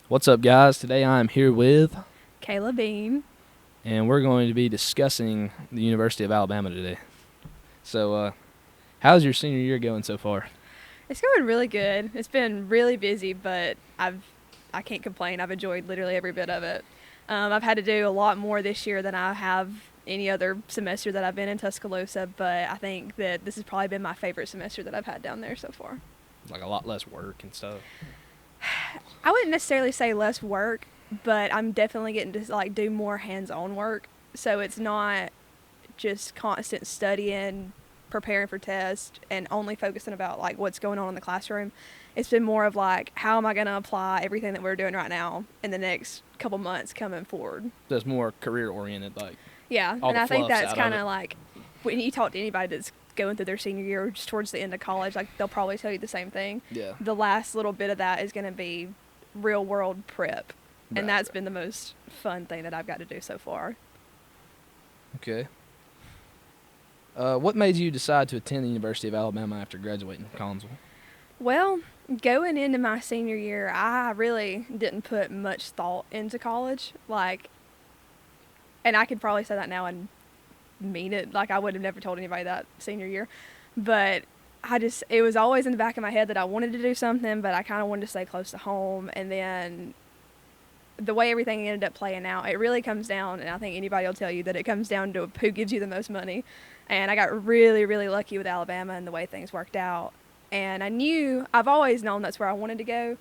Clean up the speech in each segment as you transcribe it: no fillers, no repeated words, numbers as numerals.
What's up, guys? Today I am here with, Kayla Beene. and we're going to be discussing the University of Alabama today. So, how's your senior year going so far? It's going really good. It's been really busy, but I can't complain. I've enjoyed literally every bit of it. I've had to do a lot more this year than I have any other semester that I've been in Tuscaloosa, but I think that this has probably been my favorite semester that I've had down there so far. Like a lot less work and stuff. I wouldn't necessarily say less work, but I'm definitely getting to do more hands-on work. So it's not just constant studying, preparing for tests, and only focusing about what's going on in the classroom. It's been more of how am I going to apply everything that we're doing right now in the next couple months coming forward. That's more career oriented, Yeah, all and the I think fluffs that's out of kind it. of when you talk to anybody that's going through their senior year or just towards the end of college, they'll probably tell you the same thing. Yeah. The last little bit of that is going to be real world prep, and Right, that's right. been the most fun thing that I've got to do so far. Okay. What made you decide to attend the University of Alabama after graduating from Collinsville? Well, going into my senior year, I really didn't put much thought into college. And I could probably say that now and mean it. I would have never told anybody that senior year. But it was always in the back of my head that I wanted to do something, but I kind of wanted to stay close to home. And then the way everything ended up playing out, it really comes down, and I think anybody will tell you that it comes down to who gives you the most money. And I got really, really lucky with Alabama and the way things worked out. And I've always known that's where I wanted to go,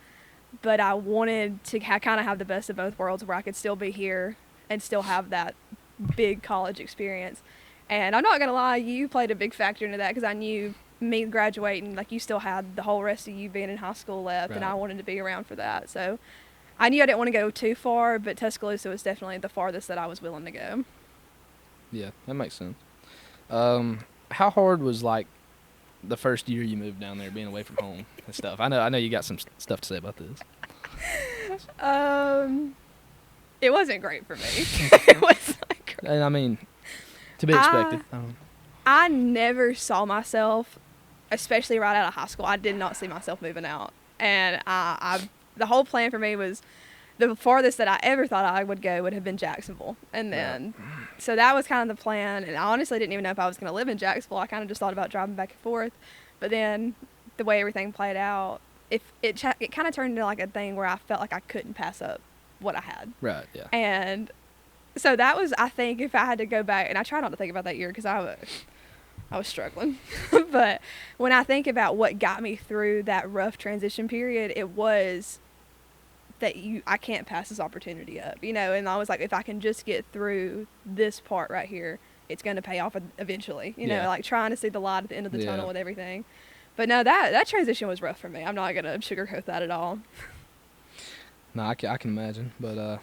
but I wanted to kind of have the best of both worlds where I could still be here and still have that big college experience. And I'm not going to lie, you played a big factor into that because I knew me graduating, you still had the whole rest of you being in high school left, Right. and I wanted to be around for that. So I knew I didn't want to go too far, but Tuscaloosa was definitely the farthest that I was willing to go. Yeah, that makes sense. How hard was the first year you moved down there, being away from home and stuff? I know you got some stuff to say about this. It wasn't great for me. It was great. And I mean, to be expected. I never saw myself, especially right out of high school, I did not see myself moving out. And the whole plan for me was the farthest that I ever thought I would go would have been Jacksonville. And then, so that was kind of the plan. And I honestly didn't even know if I was going to live in Jacksonville. I kind of just thought about driving back and forth. But then the way everything played out, it kind of turned into a thing where I felt like I couldn't pass up what I had. Right, yeah. And so that was, I think, if I had to go back, and I try not to think about that year because I was struggling. But when I think about what got me through that rough transition period, it was that I can't pass this opportunity up, and I was like, if I can just get through this part right here, it's going to pay off eventually, trying to see the light at the end of the tunnel with everything. But no, that transition was rough for me. I'm not going to sugarcoat that at all. No, I can imagine. But,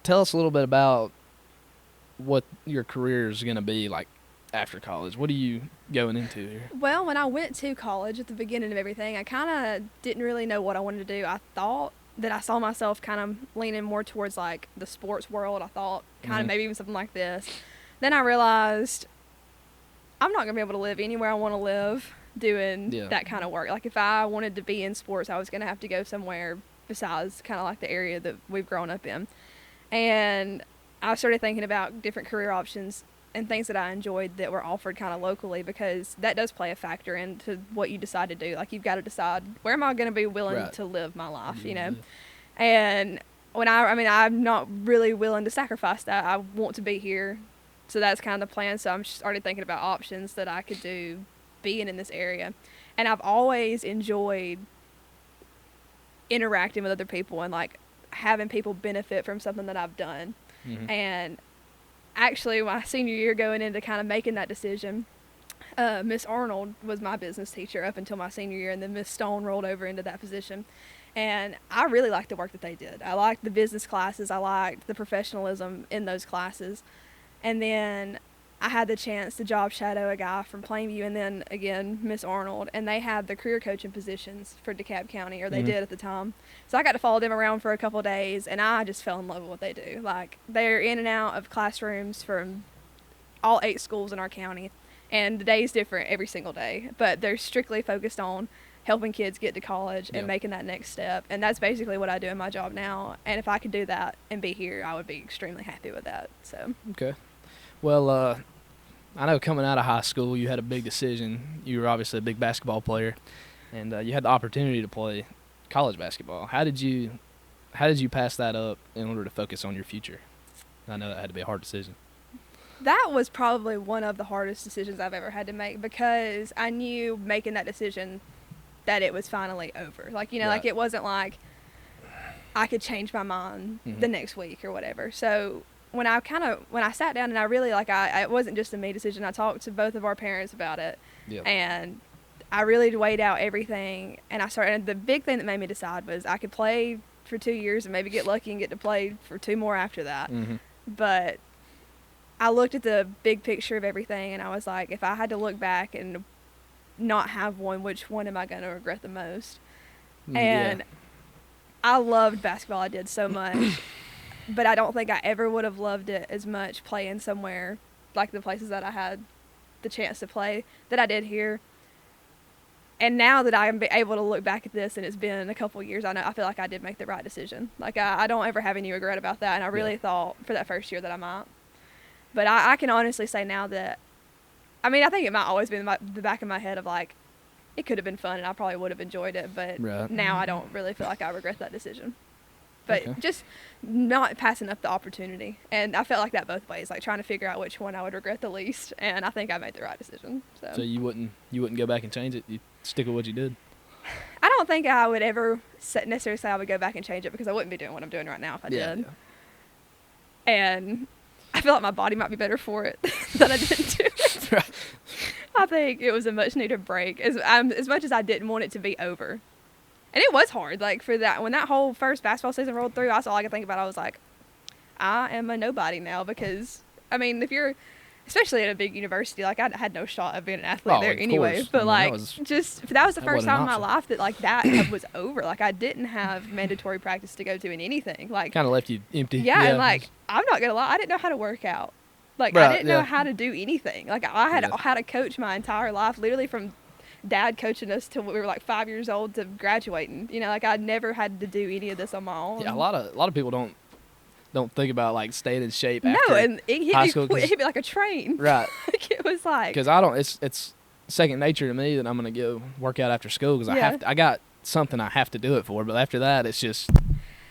tell us a little bit about what your career is going to be after college. What are you going into here? Well, when I went to college at the beginning of everything, I kind of didn't really know what I wanted to do. I thought that I saw myself kind of leaning more towards the sports world. I thought kind of maybe even something like this. Then I realized I'm not going to be able to live anywhere I want to live doing that kind of work. If I wanted to be in sports, I was going to have to go somewhere besides kind of the area that we've grown up in. And I started thinking about different career options and things that I enjoyed that were offered kind of locally, because that does play a factor into what you decide to do. You've got to decide, where am I going to be willing to live my life, And when I'm not really willing to sacrifice that. I want to be here. So that's kind of the plan. So I'm started thinking about options that I could do being in this area. And I've always enjoyed interacting with other people and having people benefit from something that I've done. Mm-hmm. And actually, my senior year going into kind of making that decision, Miss Arnold was my business teacher up until my senior year, and then Miss Stone rolled over into that position. And I really liked the work that they did. I liked the business classes. I liked the professionalism in those classes. And then I had the chance to job shadow a guy from Plainview, and then again Miss Arnold, and they had the career coaching positions for DeKalb County, or they did at the time. So I got to follow them around for a couple of days, and I just fell in love with what they do. They're in and out of classrooms from all 8 schools in our county, and the day's different every single day, but they're strictly focused on helping kids get to college and making that next step. And that's basically what I do in my job now. And if I could do that and be here, I would be extremely happy with that. So. Okay. Well, I know coming out of high school, you had a big decision. You were obviously a big basketball player, and you had the opportunity to play college basketball. How did you pass that up in order to focus on your future? I know that had to be a hard decision. That was probably one of the hardest decisions I've ever had to make, because I knew making that decision that it was finally over. Like, like it wasn't like I could change my mind the next week or whatever. So when I sat down and I really, it wasn't just a me decision. I talked to both of our parents about it, and I really weighed out everything. And and the big thing that made me decide was I could play for 2 years and maybe get lucky and get to play for 2 more after that. But I looked at the big picture of everything, and I was like, if I had to look back and not have one, which one am I going to regret the most? And I loved basketball. I did so much, but I don't think I ever would have loved it as much playing somewhere like the places that I had the chance to play that I did here. And now that I am able to look back at this, and it's been a couple of years, I feel like I did make the right decision. Like, I don't ever have any regret about that, and I really thought for that first year that I might. But I can honestly say now that, I think it might always be in the back of my head of, like, it could have been fun and I probably would have enjoyed it, but now I don't really feel like I regret that decision. But just not passing up the opportunity. And I felt like that both ways, like trying to figure out which one I would regret the least, and I think I made the right decision. So you wouldn't go back and change it? You'd stick with what you did? I don't think I would ever necessarily say I would go back and change it, because I wouldn't be doing what I'm doing right now if I did. Yeah. And I feel like my body might be better for it than I didn't do it. Right. I think it was a much needed break, as much as I didn't want it to be over. And it was hard, like, for that, when that whole first basketball season rolled through, that's all I could think about. I was like, I am a nobody now, because, if you're, especially at a big university, like, I had no shot of being an athlete there anyway. Course. But, that was the first time in my life that, like, that was over. Like, I didn't have mandatory practice to go to in anything. Like, kind of left you empty. Yeah, and, like, I'm not going to lie, I didn't know how to work out. Like, I didn't know how to do anything. Like, I had a coach my entire life, literally from Dad coaching us till we were like 5 years old to graduating. Like, I never had to do any of this on my own. Yeah, a lot of people don't think about, like, staying in shape. No, after and it hit me like a train. Right. Like, it was like, because I don't. It's second nature to me that I'm gonna go work out after school, because I got something I have to do it for. But after that, it's just,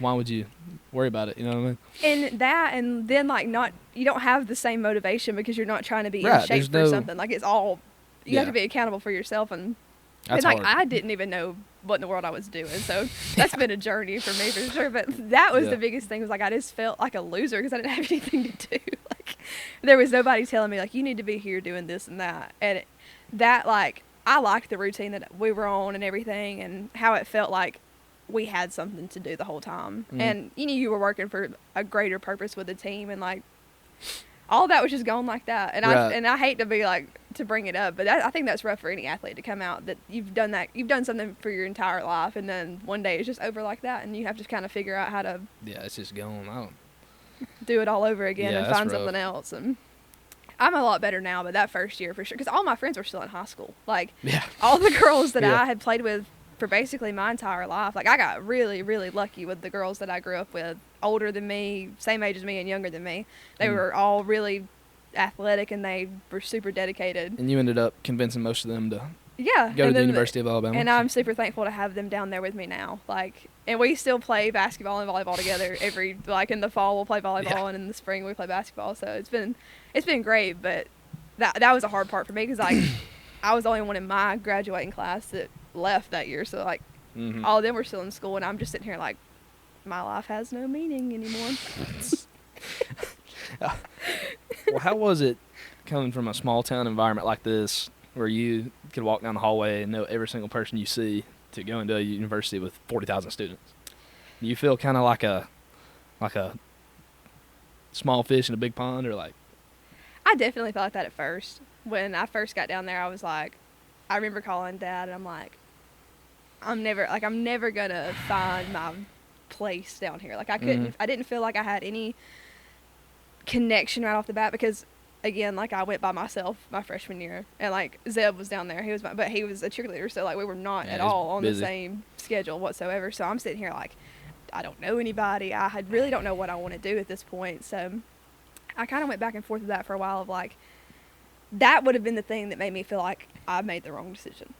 why would you worry about it? You know what I mean? And then, like, you don't have the same motivation because you're not trying to be in shape for something. Like, it's all, you have to be accountable for yourself, and that's like, hard. I didn't even know what in the world I was doing, so that's been a journey for me for sure. But that was the biggest thing, was like, I just felt like a loser because I didn't have anything to do. Like, there was nobody telling me, like, you need to be here doing this and that. And like, I liked the routine that we were on and everything, and how it felt like we had something to do the whole time. And you were working for a greater purpose with the team, and, like, all that was just going like that. And I hate to be like, to bring it up, but I think that's rough for any athlete to come out, that you've done something for your entire life, and then one day it's just over like that, and you have to kind of figure out how to it's just going on, do it all over again and find something else. And I'm a lot better now, but that first year for sure, because all my friends were still in high school. Like, all the girls that I had played with for basically my entire life, like, I got really, really lucky with the girls that I grew up with, older than me, same age as me, and younger than me. They were all really athletic, and they were super dedicated. And you ended up convincing most of them to go to the University of Alabama. And I'm super thankful to have them down there with me now. Like, and we still play basketball and volleyball together in the fall we'll play volleyball, and in the spring we play basketball. So it's been great, but that was a hard part for me, because, like, I was the only one in my graduating class that left that year. So, like, all of them were still in school, and I'm just sitting here like, my life has no meaning anymore. Well, how was it coming from a small town environment like this, where you could walk down the hallway and know every single person you see, to go into a university with 40,000 students? Do you feel kind of like a small fish in a big pond, or like? I definitely felt like that at first. When I first got down there, I was like, I remember calling Dad, and I'm like, I'm never gonna find my place down here. Like, I didn't feel like I had any connection right off the bat, because again, like, I went by myself my freshman year, and, like, Zeb was down there. But he was a cheerleader, so, like, we were not at all on the same schedule whatsoever. So I'm sitting here like, I don't know anybody. Really don't know what I want to do at this point. So I kind of went back and forth with that for a while of, like, that would have been the thing that made me feel like I made the wrong decision.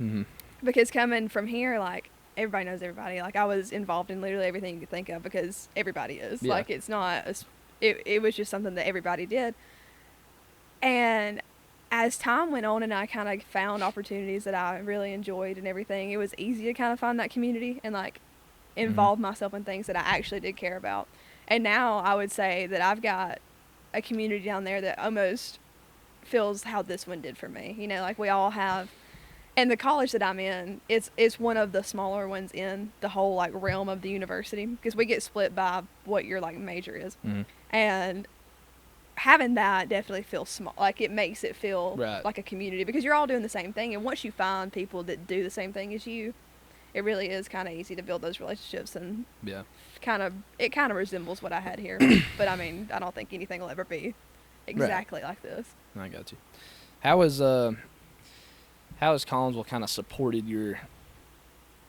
Mm-hmm. Because coming from here, like, everybody knows everybody. Like, I was involved in literally everything you could think of because everybody is. Yeah. Like, it's not it was just something that everybody did. And as time went on and I kind of found opportunities that I really enjoyed and everything, it was easy to kind of find that community and, like, involve myself in things that I actually did care about. And now I would say that I've got a community down there that almost feels how this one did for me. You know, like, we all have, and the college that I'm in, it's one of the smaller ones in the whole, like, realm of the university, because we get split by what your, like, major is. Mm-hmm. And having that definitely feels small. Like, it makes it feel right. like a community because you're all doing the same thing. And once you find people that do the same thing as you, it really is kind of easy to build those relationships. And yeah, it kind of resembles what I had here. But I mean, I don't think anything will ever be exactly like this. I got you. How has Collinsville kind of supported your,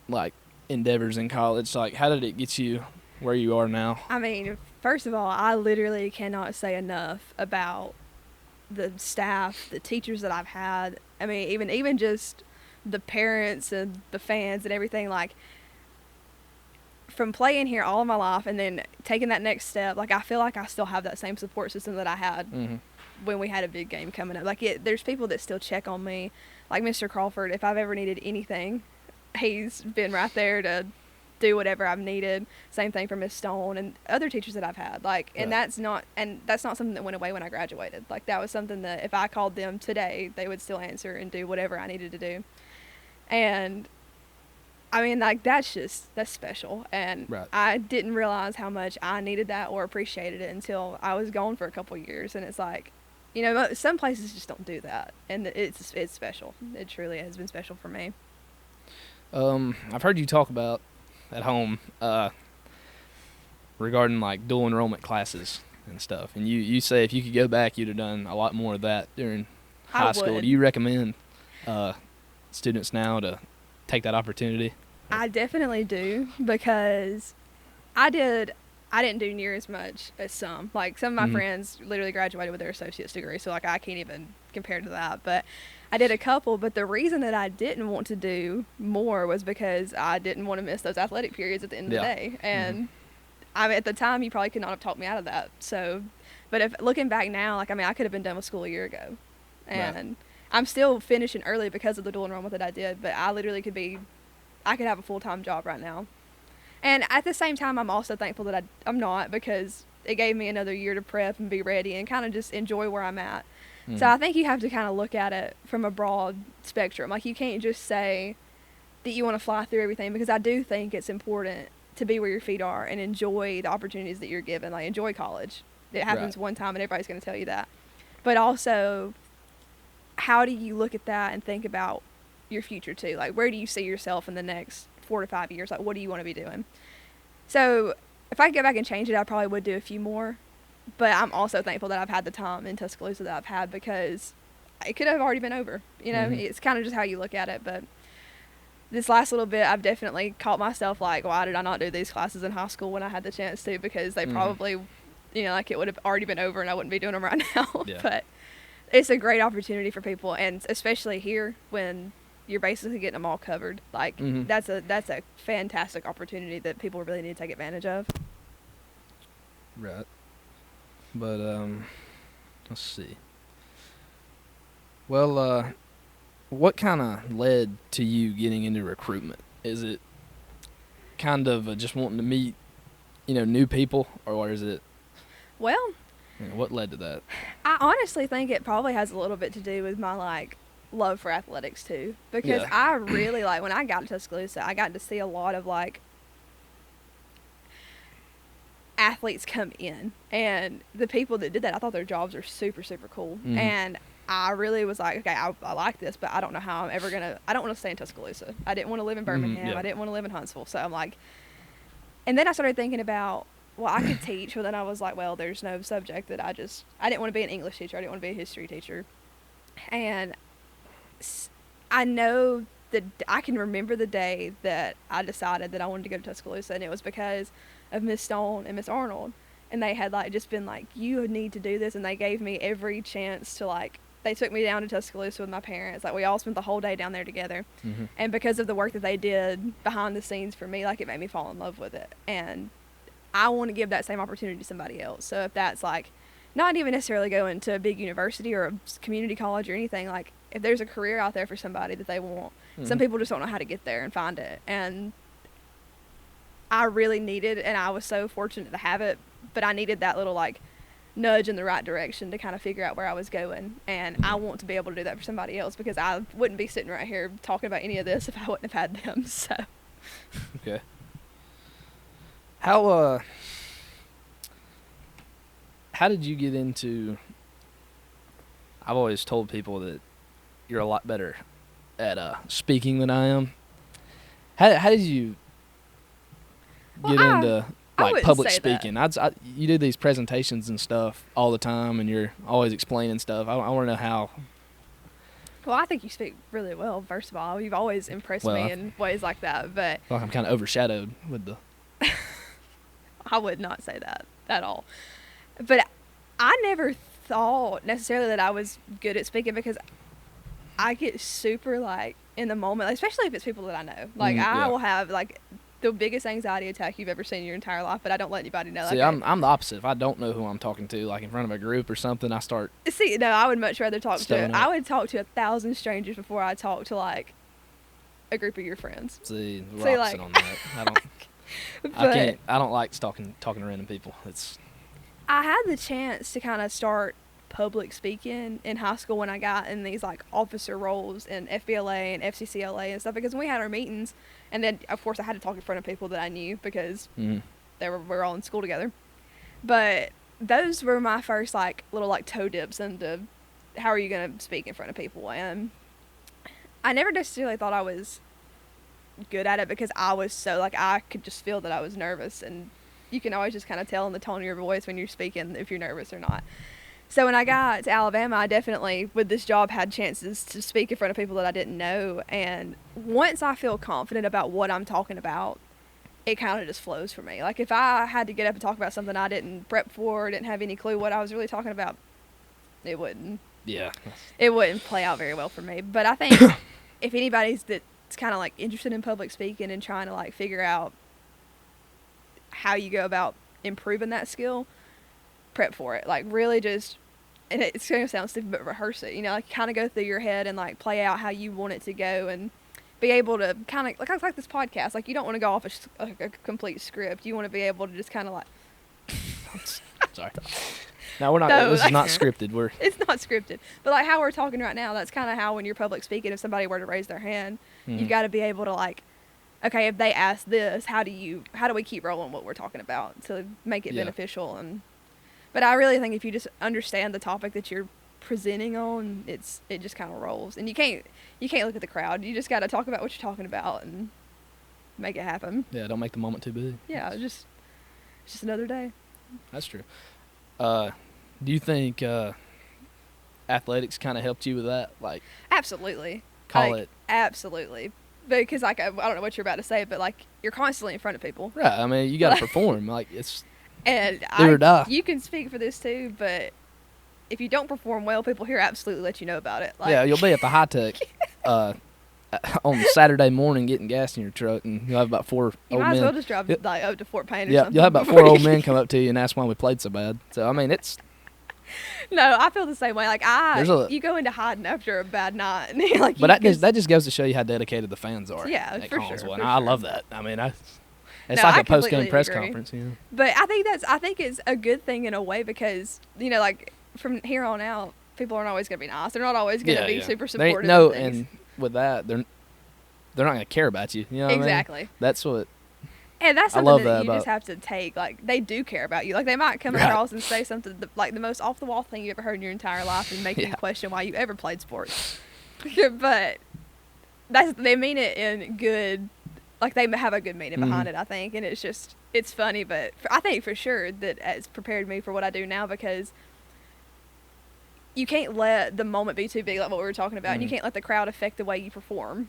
like, endeavors in college? Like, how did it get you where you are now? I mean, first of all, I literally cannot say enough about the staff, the teachers that I've had. I mean, even just the parents and the fans and everything. Like, from playing here all of my life and then taking that next step, like, I feel like I still have that same support system that I had when we had a big game coming up. Like, there's people that still check on me. Like Mr. Crawford, if I've ever needed anything, he's been right there to do whatever I've needed. Same thing for Miss Stone and other teachers that I've had. Like, and that's not something that went away when I graduated. Like, that was something that if I called them today, they would still answer and do whatever I needed to do. And I mean, like, that's special. And I didn't realize how much I needed that or appreciated it until I was gone for a couple of years. And it's like, you know, some places just don't do that. And it's special. It truly has been special for me. I've heard you talk about at home regarding, like, dual enrollment classes and stuff. And you say if you could go back, you'd have done a lot more of that during high school. Do you recommend students now to take that opportunity? I definitely do, because I didn't do near as much as some. Like, some of my friends literally graduated with their associate's degree, so, like, I can't even compare to that. But I did a couple, but the reason that I didn't want to do more was because I didn't want to miss those athletic periods at the end of the day. And I mean, at the time, you probably could not have talked me out of that. So, but if looking back now, like, I mean, I could have been done with school a year ago. And I'm still finishing early because of the dual enrollment that I did, but I literally I could have a full-time job right now. And at the same time, I'm also thankful that I'm not, because it gave me another year to prep and be ready and kind of just enjoy where I'm at. So I think you have to kind of look at it from a broad spectrum. Like, you can't just say that you want to fly through everything, because I do think it's important to be where your feet are and enjoy the opportunities that you're given. Like, enjoy college. It happens one time and everybody's going to tell you that. But also, how do you look at that and think about your future too? Like, where do you see yourself in the next 4 to 5 years? Like, what do you want to be doing? So if I could go back and change it, I probably would do a few more. But I'm also thankful that I've had the time in Tuscaloosa that I've had, because it could have already been over. You know, it's kind of just how you look at it. But this last little bit, I've definitely caught myself like, why did I not do these classes in high school when I had the chance to? Because they probably, you know, like, it would have already been over and I wouldn't be doing them right now. But it's a great opportunity for people, and especially here when you're basically getting them all covered. Like, that's a fantastic opportunity that people really need to take advantage of. Right. But let's see. Well, what kind of led to you getting into recruitment? Is it kind of just wanting to meet, you know, new people, or is it? Well, you know, what led to that? I honestly think it probably has a little bit to do with my, like, love for athletics too, because I really, like, when I got to Tuscaloosa, I got to see a lot of, like, athletes come in, and the people that did that, I thought their jobs are super, super cool. And I really was like, okay, I like this, but I don't know how I'm ever gonna, I don't want to stay in Tuscaloosa. I didn't want to live in Birmingham. I didn't want to live in Huntsville. So I'm like, and then I started thinking about well, I could teach, but then I was like, well, there's no subject that I didn't want to be an English teacher. I didn't want to be a history teacher. And I know that I can remember the day that I decided that I wanted to go to Tuscaloosa, and it was because of Miss Stone and Miss Arnold. And they had like just been like, you need to do this, and they gave me every chance to like, they took me down to Tuscaloosa with my parents. Like, we all spent the whole day down there together. Mm-hmm. And because of the work that they did behind the scenes for me, like, it made me fall in love with it. And I want to give that same opportunity to somebody else. So if that's like, not even necessarily going to a big university or a community college or anything, like, if there's a career out there for somebody that they want, some people just don't know how to get there and find it. And I really needed, and I was so fortunate to have it, but I needed that little like nudge in the right direction to kind of figure out where I was going. And I want to be able to do that for somebody else, because I wouldn't be sitting right here talking about any of this if I wouldn't have had them. So Okay. How did you get into, I've always told people that you're a lot better at speaking than I am. How did you get into like public speaking? You do these presentations and stuff all the time, and you're always explaining stuff. I want to know how. Well, I think you speak really well, first of all. You've always impressed me in ways like that. But well, I'm kind of overshadowed with the. I would not say that at all. But I never thought necessarily that I was good at speaking, because I get super like in the moment, especially if it's people that I know. Like I will have like the biggest anxiety attack you've ever seen in your entire life, but I don't let anybody know. See, I'm the opposite. If I don't know who I'm talking to, like in front of a group or something, I start. See, no, I would much rather talk to. Up. I would talk to 1,000 strangers before I talk to like a group of your friends. See, we're opposite on that. I don't. I don't like talking to random people. I had the chance to kind of start public speaking in high school when I got in these like officer roles in FBLA and FCCLA and stuff, because when we had our meetings, and then of course I had to talk in front of people that I knew, because we were all in school together. But those were my first like little like toe dips into how are you going to speak in front of people. And I never necessarily thought I was good at it, because I was so like, I could just feel that I was nervous, and you can always just kind of tell in the tone of your voice when you're speaking if you're nervous or not. So when I got to Alabama, I definitely, with this job, had chances to speak in front of people that I didn't know. And once I feel confident about what I'm talking about, it kind of just flows for me. Like if I had to get up and talk about something I didn't prep for, or didn't have any clue what I was really talking about, it wouldn't play out very well for me. But I think if anybody's that's kind of like interested in public speaking and trying to like figure out how you go about improving that skill, prep for it. Like really just, and it's going to sound stupid, but rehearse it, you know, like kind of go through your head and like play out how you want it to go, and be able to kind of like this podcast, like you don't want to go off a complete script. You want to be able to just kind of like sorry, no, we're not, this is not scripted. It's not scripted, but like how we're talking right now, that's kind of how when you're public speaking, if somebody were to raise their hand, you've got to be able to like, okay, if they ask this, how do we keep rolling what we're talking about to make it beneficial? But I really think if you just understand the topic that you're presenting on, it just kind of rolls. And you can't look at the crowd. You just got to talk about what you're talking about and make it happen. Yeah, don't make the moment too big. Yeah, it's just another day. That's true. Do you think athletics kind of helped you with that? Like, absolutely. Absolutely. Because like I don't know what you're about to say, but like you're constantly in front of people. Right. I mean, you got to perform. Like it's. And you can speak for this too, but if you don't perform well, people here absolutely let you know about it. Like, yeah, you'll be at the high tech on Saturday morning getting gas in your truck, and you'll have about four old men. You might as well just drive like up to Fort Payne or something. Yeah, you'll have about 4 old men come up to you and ask why we played so bad. So I mean, it's. No, I feel the same way. Like you go into hiding after a bad night, and like. But that just goes to show you how dedicated the fans are. Yeah, for sure. And I love that. I mean, it's like a post-game press conference, you know. But I think it's a good thing in a way, because you know, like from here on out, people aren't always going to be nice. They're not always going to be super supportive. And with that, they're not going to care about you. You know what exactly. I mean? That's what. And that's something that you just have to take. Like they do care about you. Like they might come across and say something like the most off the wall thing you ever heard in your entire life, and make you question why you ever played sports. But they mean it in good. Like they have a good meaning behind it, I think, and it's just it's funny, but I think for sure that it's prepared me for what I do now, because you can't let the moment be too big, like what we were talking about, and you can't let the crowd affect the way you perform.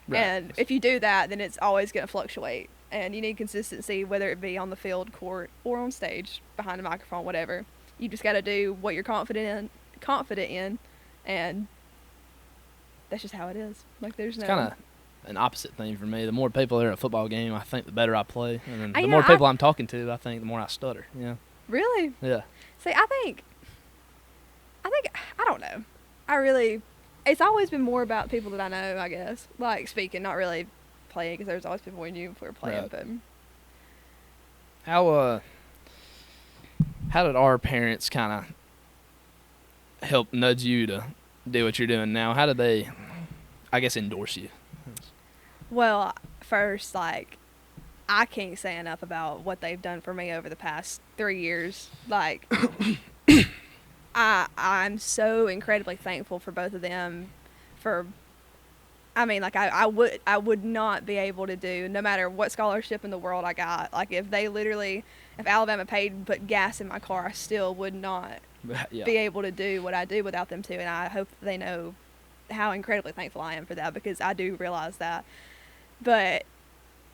Right. And if you do that, then it's always going to fluctuate, and you need consistency, whether it be on the field, court, or on stage, behind a microphone, whatever. You just got to do what you're confident in, and that's just how it is. Like, there's it's no... kind of an opposite thing for me. The more people there at a football game, I think the better I play. And then the more people I'm talking to, I think the more I stutter. Yeah. Really? Yeah. See, I think, I don't know. It's always been more about people that I know, I guess. Like, speaking, not really playing, because there's always people we knew if we were playing. Right. But how did our parents kind of help nudge you to do what you're doing now? How did they, I guess, endorse you? Well, first, like, I can't say enough about what they've done for me over the past 3 years. Like, I'm so incredibly thankful for both of them. I would not be able to do, no matter what scholarship in the world I got. Like, if Alabama paid and put gas in my car, I still would not be able to do what I do without them too. And I hope they know how incredibly thankful I am for that, because I do realize that. But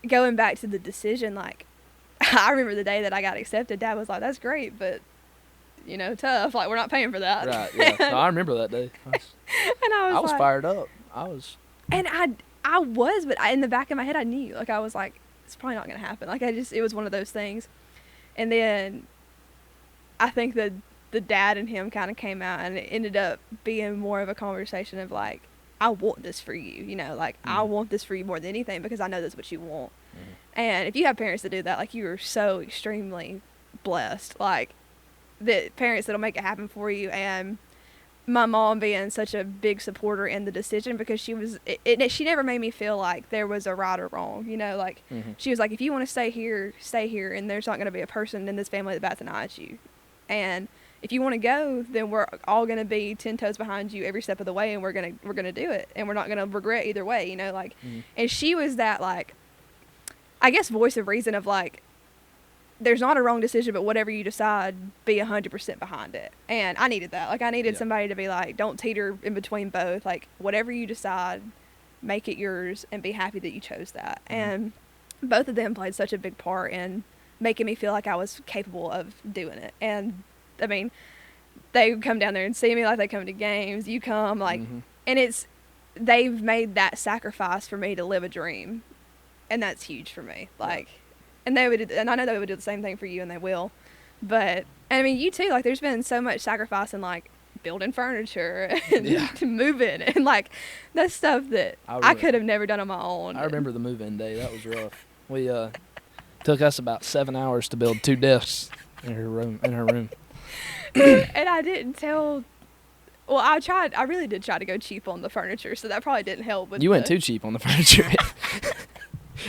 going back to the decision, like, I remember the day that I got accepted, Dad was like, "That's great, but, tough. Like, we're not paying for that." Right, yeah. No, I remember that day. I was fired up. And I was, but in the back of my head, I knew. Like, I was like, it's probably not going to happen. Like, it was one of those things. And then I think that the dad and him kind of came out, and it ended up being more of a conversation of, like, I want this for you, I want this for you more than anything, because I know that's what you want. And if you have parents that do that, like, you are so extremely blessed, like, the parents that'll make it happen for you. And my mom being such a big supporter in the decision, because she never made me feel like there was a right or wrong, she was like, if you want to stay here, and there's not going to be a person in this family that bats an eye at you. And if you want to go, then we're all going to be 10 toes behind you every step of the way, and we're going to do it, and we're not going to regret either way, And she was that, like, I guess, voice of reason of, like, there's not a wrong decision, but whatever you decide, be 100% behind it. And I needed that. Like, I needed somebody to be like, don't teeter in between both. Like, whatever you decide, make it yours, and be happy that you chose that. And both of them played such a big part in making me feel like I was capable of doing it. And I mean, they come down there and see me, like, they come to games, you come, like, and they've made that sacrifice for me to live a dream, and that's huge for me. Like, and I know they would do the same thing for you, and they will. But, I mean, you too, like, there's been so much sacrifice in, like, building furniture and moving, and, like, that's stuff that I could have never done on my own. I remember the move-in day. That was rough. We took us about 7 hours to build 2 desks in her room. And I didn't tell. Well, I really did try to go cheap on the furniture, so that probably didn't help. You went too cheap on the furniture.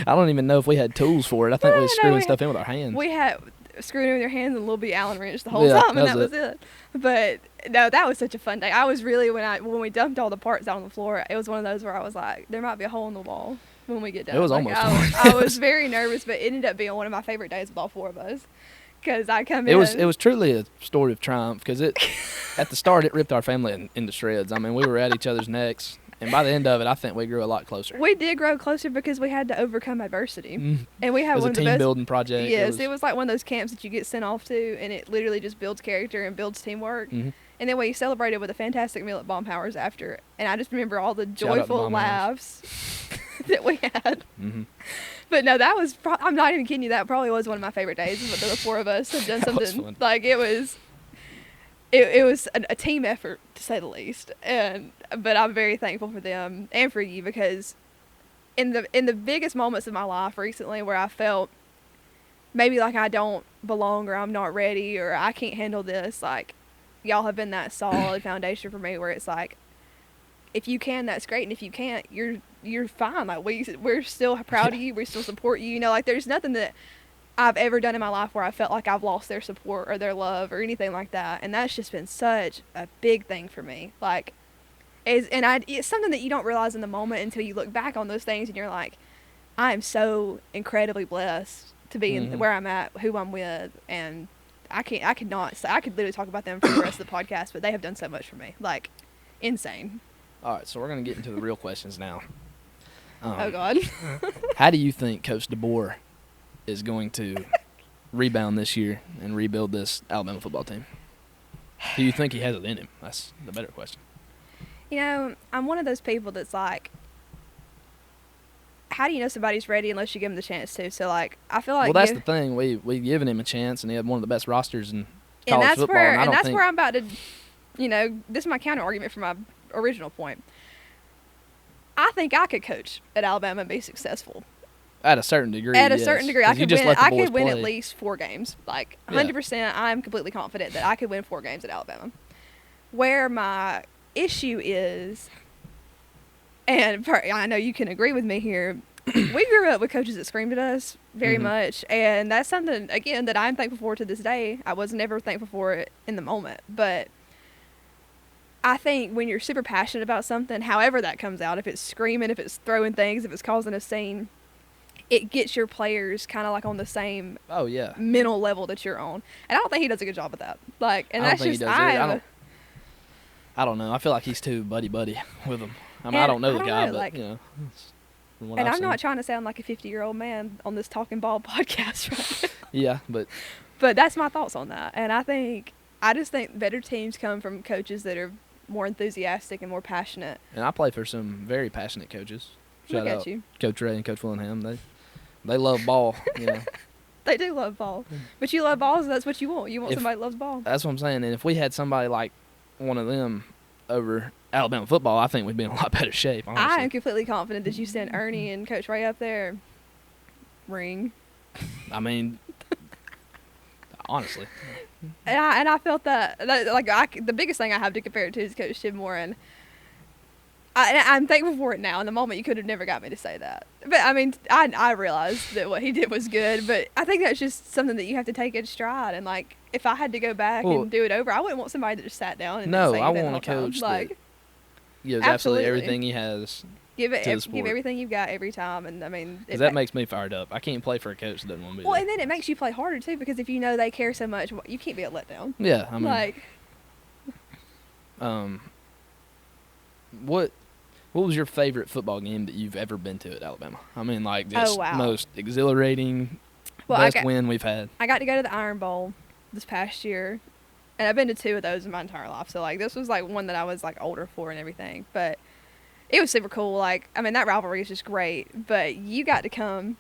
I don't even know if we had tools for it. I think we were screwing stuff in with our hands. We had screwing in with your hands and a little bit Allen wrench the whole time, and that was it. But no, that was such a fun day. I was really, when we dumped all the parts out on the floor, it was one of those where I was like, there might be a hole in the wall when we get done. It was almost. I was very nervous, but it ended up being one of my favorite days with all 4 of us. Because I come in. It was truly a story of triumph, because at the start it ripped our family into shreds. I mean, we were at each other's necks, and by the end of it, I think we grew a lot closer. We did grow closer because we had to overcome adversity, and we had it was one a of the team best building project. Yes, it was like one of those camps that you get sent off to, and it literally just builds character and builds teamwork. And then we celebrated with a fantastic meal at Bomb Powers after, and I just remember all the joyful laughs that we had. But no, that was, I'm not even kidding you, that probably was one of my favorite days, but the 4 of us have done something, like, it was a team effort, to say the least. But I'm very thankful for them and for you, because in the biggest moments of my life recently, where I felt maybe like I don't belong, or I'm not ready, or I can't handle this, like, y'all have been that solid foundation for me, where it's like, if you can, that's great, and if you can't, you're fine. Like, we're still proud of you. We still support you. Like, there's nothing that I've ever done in my life where I felt like I've lost their support or their love or anything like that. And that's just been such a big thing for me. Like, it's something that you don't realize in the moment until you look back on those things, and you're like, I am so incredibly blessed to be Mm-hmm. in where I'm at, who I'm with, and I could literally talk about them for the rest of the podcast, but they have done so much for me, like insane. All right, so we're going to get into the real questions now. Oh God. How do you think Coach DeBoer is going to rebound this year and rebuild this Alabama football team? Do you think he has it in him? That's the better question. You know, I'm one of those people that's like, how do you know somebody's ready unless you give them the chance to? So, like, I feel like... Well, that's the thing. We've given him a chance, and he had one of the best rosters in college football. And that's where I'm about to, you know, this is my counter argument for my original point. I think I could coach at Alabama and be successful. At a certain degree, At a certain degree. I could win at play. least 4 games. Like, 100%, I'm completely confident that I could win 4 games at Alabama. Where my issue is, and I know you can agree with me here, we grew up with coaches that screamed at us very much, and that's something, again, that I'm thankful for to this day. I was never thankful for it in the moment, but I think when you're super passionate about something, however that comes out, if it's screaming, if it's throwing things, if it's causing a scene, it gets your players kind of like on the same mental level that you're on. And I don't think he does a good job at that. Like, and that's just, I don't know. I feel like he's too buddy-buddy with them. I mean, I don't know the guy, but, like, you know. And I'm not trying to sound like a 50-year-old man on this Talking Ball podcast, right? Yeah, but that's my thoughts on that. And I just think better teams come from coaches that are more enthusiastic and more passionate. And I play for some very passionate coaches. Shout out Coach Ray and Coach Willingham. They love ball, you know. They do love ball. But you love balls, that's what you want. You want somebody that loves ball. That's what I'm saying. And if we had somebody like one of them over Alabama football, I think we'd be in a lot better shape, honestly. I am completely confident that you send Ernie and Coach Ray up there. Ring. I mean, honestly. And I felt that the biggest thing I have to compare it to is Coach Tidmore, and I'm thankful for it now. In the moment, you could have never got me to say that. But, I mean, I realized that what he did was good, but I think that's just something that you have to take in stride. And, like, if I had to go back and do it over, I wouldn't want somebody that just sat down and didn't say anything. I want a coach that gives absolutely everything he has. Give everything you've got every time. And, I mean... Because that makes me fired up. I can't play for a coach that doesn't want to be there. And then it makes you play harder, too, because if you know they care so much, you can't be a letdown. Yeah, I mean... Like... What was your favorite football game that you've ever been to at Alabama? I mean, like, just most exhilarating, best win we've had. I got to go to the Iron Bowl this past year, and I've been to 2 of those in my entire life. So, like, this was, like, one that I was, like, older for and everything. But it was super cool. Like, I mean, that rivalry is just great. But you got to come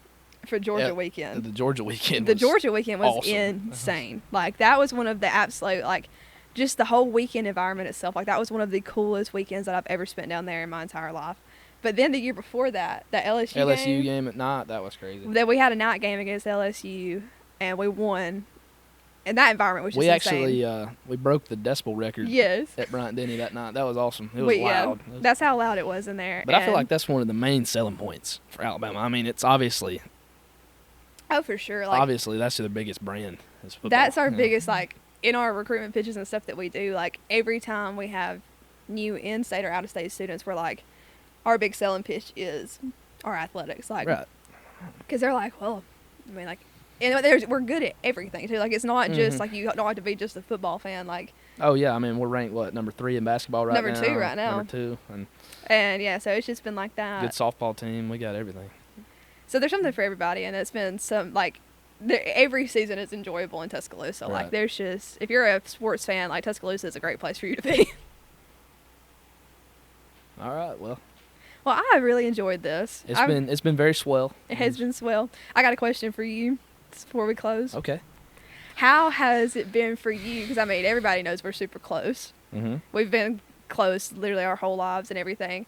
for Georgia weekend. The Georgia weekend was awesome. insane. Like, that was one of the absolute, like, just the whole weekend environment itself, like that was one of the coolest weekends that I've ever spent down there in my entire life. But then the year before that, the LSU game at night, that was crazy. That we had a night game against LSU and we won, and that environment was just insane. We broke the decibel record. Yes. At Bryant-Denny that night. That was awesome. It was loud. That's how loud it was in there. But I feel like that's one of the main selling points for Alabama. I mean, it's obviously. Oh, for sure. Like, obviously, that's their biggest brand. Is football. That's our biggest, like. In our recruitment pitches and stuff that we do, like, every time we have new in-state or out-of-state students, we're like, our big selling pitch is our athletics. Like, right. Because they're like, well, I mean, like, and we're good at everything, too. Like, it's not just, like, you don't have to be just a football fan. Like, oh, yeah. I mean, we're ranked, number 3 in basketball right now? Number 2 right now. Number 2. And, yeah, so it's just been like that. Good softball team. We got everything. So there's something for everybody, and it's been some, like, every season is enjoyable in Tuscaloosa. Right. Like, there's just, if you're a sports fan, like, Tuscaloosa is a great place for you to be. All right, well, I really enjoyed this. It's been very swell. It has been swell. I got a question for you before we close. Okay. How has it been for you? Because, I mean, everybody knows we're super close. Mm-hmm. We've been close literally our whole lives and everything.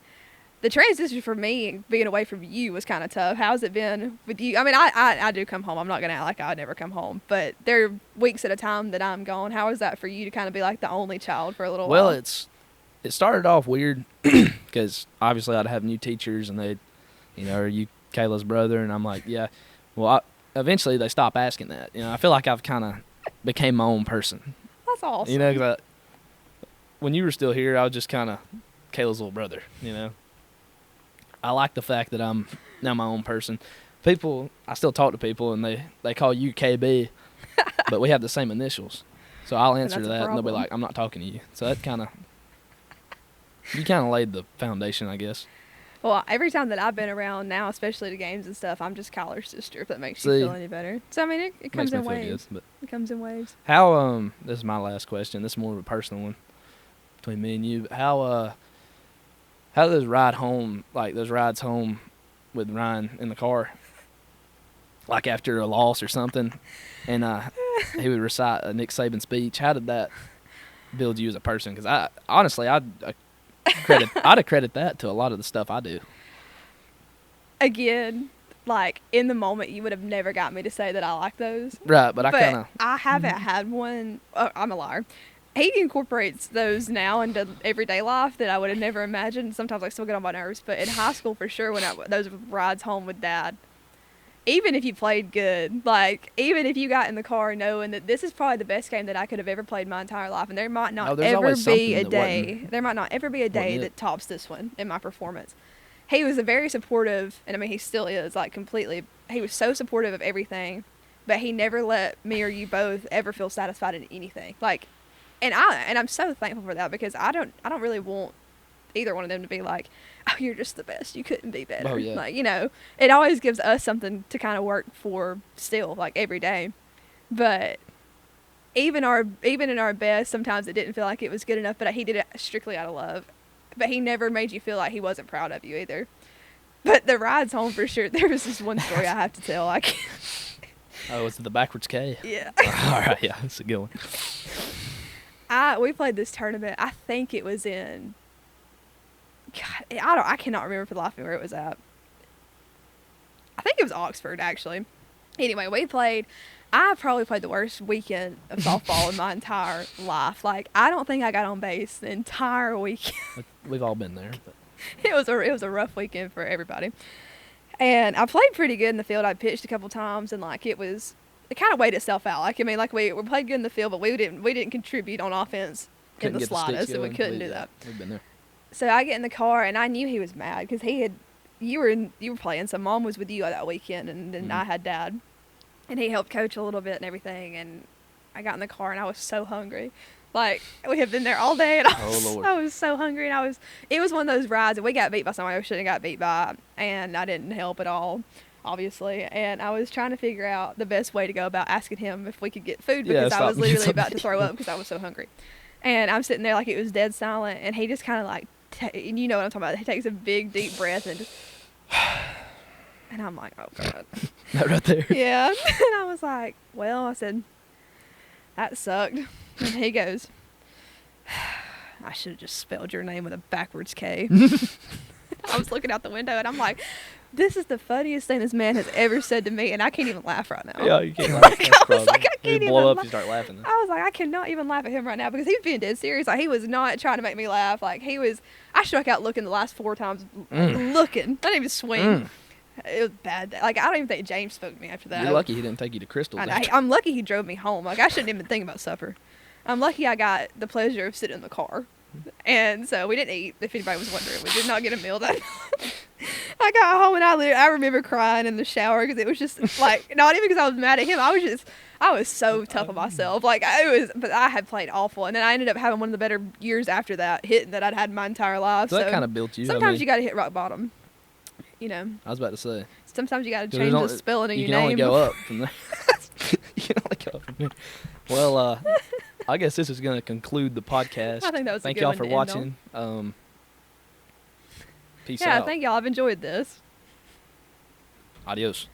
The transition for me, being away from you, was kind of tough. How's it been with you? I mean, I do come home. I'm not going to act like I never come home. But there are weeks at a time that I'm gone. How is that for you to kind of be like the only child for a little while? Well, it started off weird because obviously I'd have new teachers and they'd, are you Kayla's brother? And I'm like, yeah. Well, eventually they stop asking that. I feel like I've kind of became my own person. That's awesome. 'Cause when you were still here, I was just kind of Kayla's little brother, I like the fact that I'm now my own person. People, I still talk to people, and they call you KB, but we have the same initials. So I'll answer to that, and they'll be like, I'm not talking to you. So that you kind of laid the foundation, I guess. Well, every time that I've been around now, especially to games and stuff, I'm just Kyler's sister, if that makes you feel any better. So, I mean, it comes in waves. Good, it comes in waves. How, this is my last question. This is more of a personal one between me and you. How those rides home with Ryan in the car, like after a loss or something, and he would recite a Nick Saban speech. How did that build you as a person? Because I'd accredit that to a lot of the stuff I do. Again, like in the moment, you would have never got me to say that I like those. Right, but I haven't had one. Oh, I'm a liar. He incorporates those now into everyday life that I would have never imagined. Sometimes I still get on my nerves, but in high school for sure, those rides home with Dad. Even if you played good, like even if you got in the car knowing that this is probably the best game that I could have ever played my entire life, and there might not ever be a day that tops this one in my performance. He was a very supportive, and I mean he still is, like completely. He was so supportive of everything, but he never let me or you both ever feel satisfied in anything. Like, and I'm so thankful for that, because I don't really want either one of them to be like, oh, you're just the best, you couldn't be better. Oh, yeah. Like, you know, it always gives us something to kind of work for still, like every day. But even in our best, sometimes it didn't feel like it was good enough, but he did it strictly out of love. But he never made you feel like he wasn't proud of you either. But the rides home, for sure, there was this one story I have to tell. Oh, was it the backwards K? Yeah. All right, yeah, that's a good one. We played this tournament. I think it was in, God, I cannot remember for the life of me where it was at. I think it was Oxford, actually. Anyway, I probably played the worst weekend of softball in my entire life. Like, I don't think I got on base the entire weekend. We've all been there. But. It was a rough weekend for everybody. And I played pretty good in the field. I pitched a couple times, and like it kind of weighed itself out. Like, I mean, like we played good in the field, but we didn't contribute on offense in the slightest, and we couldn't do that. We've been there. So I get in the car, and I knew he was mad because you were playing. So Mom was with you that weekend, and then I had Dad, and he helped coach a little bit and everything. And I got in the car, and I was so hungry. Like, we had been there all day, and I was so hungry, and it was one of those rides, and we got beat by somebody we shouldn't have got beat by, and I didn't help at all, obviously. And I was trying to figure out the best way to go about asking him if we could get food, because I was literally about to throw up because I was so hungry. And I'm sitting there like it was dead silent, and he just kind of like, and you know what I'm talking about, he takes a big deep breath and just, and I'm like, oh God. That right there. Yeah. And I was like, well, I said, that sucked. And he goes, I should have just spelled your name with a backwards K. I was looking out the window, and I'm like, this is the funniest thing this man has ever said to me, and I can't even laugh right now. Yeah, you can't laugh. I was like, I can't even blow up, you start laughing. I was like, I cannot even laugh at him right now, because he was being dead serious. Like, he was not trying to make me laugh. Like, I struck out looking the last 4 times, looking. I didn't even swing. It was bad. Like, I don't even think James spoke to me after that. You're lucky he didn't take you to Crystal's. I'm lucky he drove me home. Like, I shouldn't even think about supper. I'm lucky I got the pleasure of sitting in the car. And so we didn't eat, if anybody was wondering. We did not get a meal that night. I got home, and I remember crying in the shower, because it was just like, not even because I was mad at him. I was so tough on myself. Like, but I had played awful. And then I ended up having one of the better years after that, hitting that I'd had my entire life. So that kind of built you. Sometimes you got to hit rock bottom. You know. I was about to say. Sometimes you got to change the spelling of your name. You can only go up from there. You can only go up from there. Well, I guess this is going to conclude the podcast. I think that was Thank a good y'all one for to watching. Peace out. Yeah, thank y'all. I've enjoyed this. Adios.